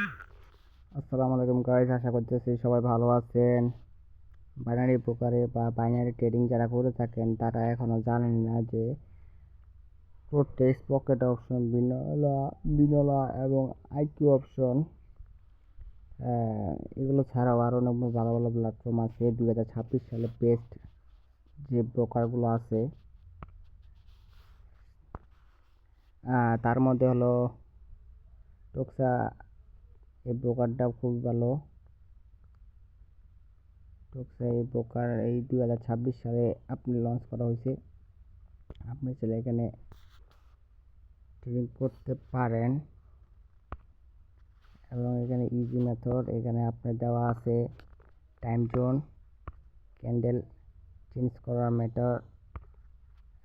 আসসালামু আলাইকুম গাইস, আশা করতেছি সবাই ভালো আছেন। বাইনারি ব্রোকারে বা বাইনারি ট্রেডিং যারা করে থাকেন তারা এখনো জানেন না যে প্রোটেক্স, পকেট অপশন, বিনলা এবং আইকিউ অপশন এগুলো ছাড়াও আরও অনেক ভালো ভালো প্ল্যাটফর্ম আছে। 2026 সালে বেস্ট যে ব্রোকারগুলো আছে তার মধ্যে হলো টোক্সা। এই ব্রোকারটাও খুব ভালো। টোক্সা এই ব্রোকার এই 2026 সালে আপনি লঞ্চ করা হয়েছে। আপনি চাইলে এখানে ট্রেডিং করতে পারেন এবং এখানে ইজি মেথড, এখানে আপনার দেওয়া আছে টাইম জোন, ক্যান্ডেল চেঞ্জ করার মেথড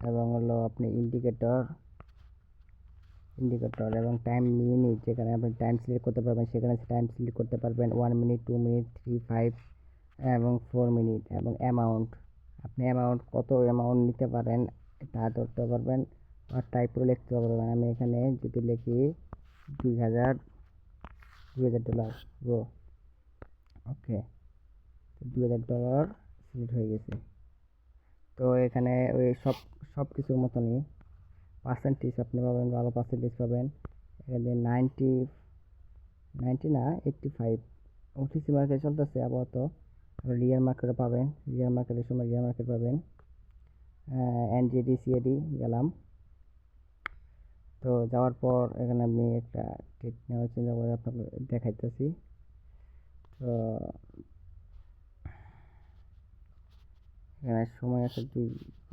এবং হলো আপনি ইন্ডিকেটর এবং টাইম মিনিট, যেখানে আপনি টাইম সিলেক্ট করতে পারবেন। সেখানে টাইম সিলেক্ট করতে পারবেন 1 মিনিট, 2 মিনিট, 3, 5 এবং 4 মিনিট। এবং অ্যামাউন্ট, আপনি কত অ্যামাউন্ট নিতে পারেন তা ধরতে পারবেন আর টাইপ করে লিখতে পারবেন। আমি এখানে যদি লিখি 2000 $2000, ওকে, $2000 সিলেক্ট হয়ে গেছে। তো এখানে ওই সব কিছুর মতনই পার্সেন্টেজ আপনি পাবেন, ভালো পার্সেন্টেজ পাবেন। এখানে 90 না 85 ওটিসি মার্কেট চলতেছে আপাতত। রিয়াল মার্কেটও পাবেন, রিয়াল মার্কেটের সময় রিয়াল মার্কেট পাবেন। এনজেডি সিএডি গেলাম। তো যাওয়ার পর এখানে আমি একটা ট্রেড নেওয়ার চিন্তা করে আপনাকে দেখাইতেছি। তো এখানে সময় আছে 2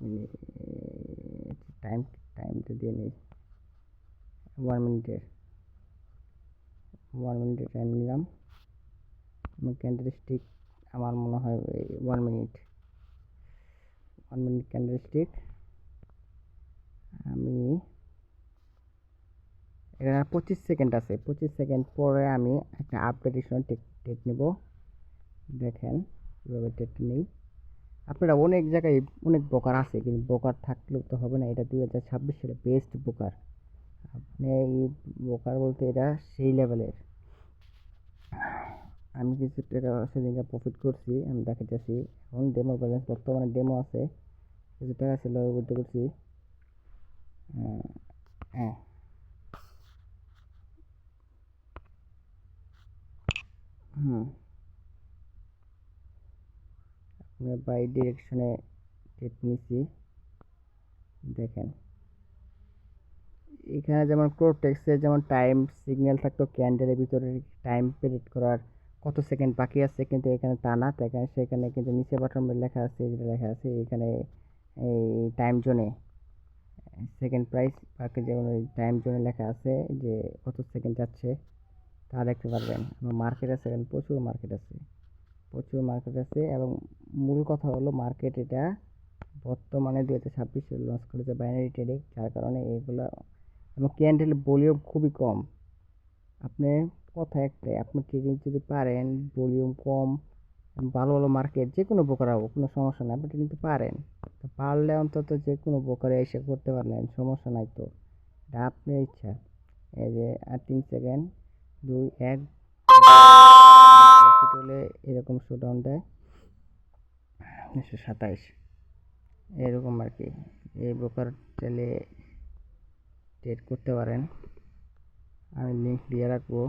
মিনিট, টাইমটা দিয়ে নিই 1 মিনিটের। 1 মিনিটের টাইম নিলাম। ক্যান্ডেল স্টিক আমার মনে হয় 1 মিনিট ক্যান্ডেল স্টিক। আমি এখানে 25 সেকেন্ড আছে, 25 সেকেন্ড পরে আমি একটা আপডেটেশন টেট নেব। দেখেন কীভাবে টেটটা নেই। আপনারা অনেক জায়গায় অনেক ব্রোকার আছে, কিন্তু ব্রোকার থাকলেও তো হবে না। এটা 2026 সালে বেস্ট ব্রোকার। আপনি এই ব্রোকার বলতে এটা সেই লেভেলের। আমি কিছু টাকা সেদিনকে প্রফিট করছি, আমি দেখাইতেছি। এখন ডেমো ব্যালেন্স বর্তমানে ডেমো আছে, কিছু টাকা ছিল বুঝতে করছি। হ্যাঁ, আপনার বাই ডিরেকশনে টেট নিছি। দেখেন এখানে যেমন প্রোটেক্সে যেমন টাইম সিগন্যাল থাকতো ক্যান্ডেলের ভিতরে টাইম প্রেডিক্ট করার কত সেকেন্ড বাকি আছে, কিন্তু এখানে তা না। সেখানে কিন্তু নিচে বাটনে লেখা আছে, যেটা লেখা আছে এখানে এই টাইম জোনে সেকেন্ড প্রাইস বাকি, যেমন ওই টাইম জোনে লেখা আছে যে কত সেকেন্ড যাচ্ছে তা দেখতে পারবেন। আমার মার্কেট আছে, এখানে প্রচুর মার্কেট আছে। এবং মূল কথা হলো মার্কেট এটা বর্তমানে 2026 সালে লঞ্চ করেছে বাইনারি ট্রেডিং, যার কারণে এইগুলো এবং ক্যান্ডেল ভলিউম খুবই কম। আপনি কথা একটাই, আপনি ট্রেডিং যদি পারেন, ভলিউম কম, ভালো ভালো মার্কেট যে কোনো ব্রোকার হোক কোনো সমস্যা নেই, আপনি কিন্তু পারেন। তো পারলে অন্তত যে কোনো ব্রোকারে এসে করতে পারলেন, সমস্যা নাই। তো এটা আপনার ইচ্ছা। এই যে আর 3 সেকেন্ড 2 1 প্রফিট হলে এরকম শোডাউন দেয় 127 এরকম আর কি। এই ব্রোকার চাইলে ট্রেড করতে পারেন, আমি লিঙ্ক দিয়ে রাখবো।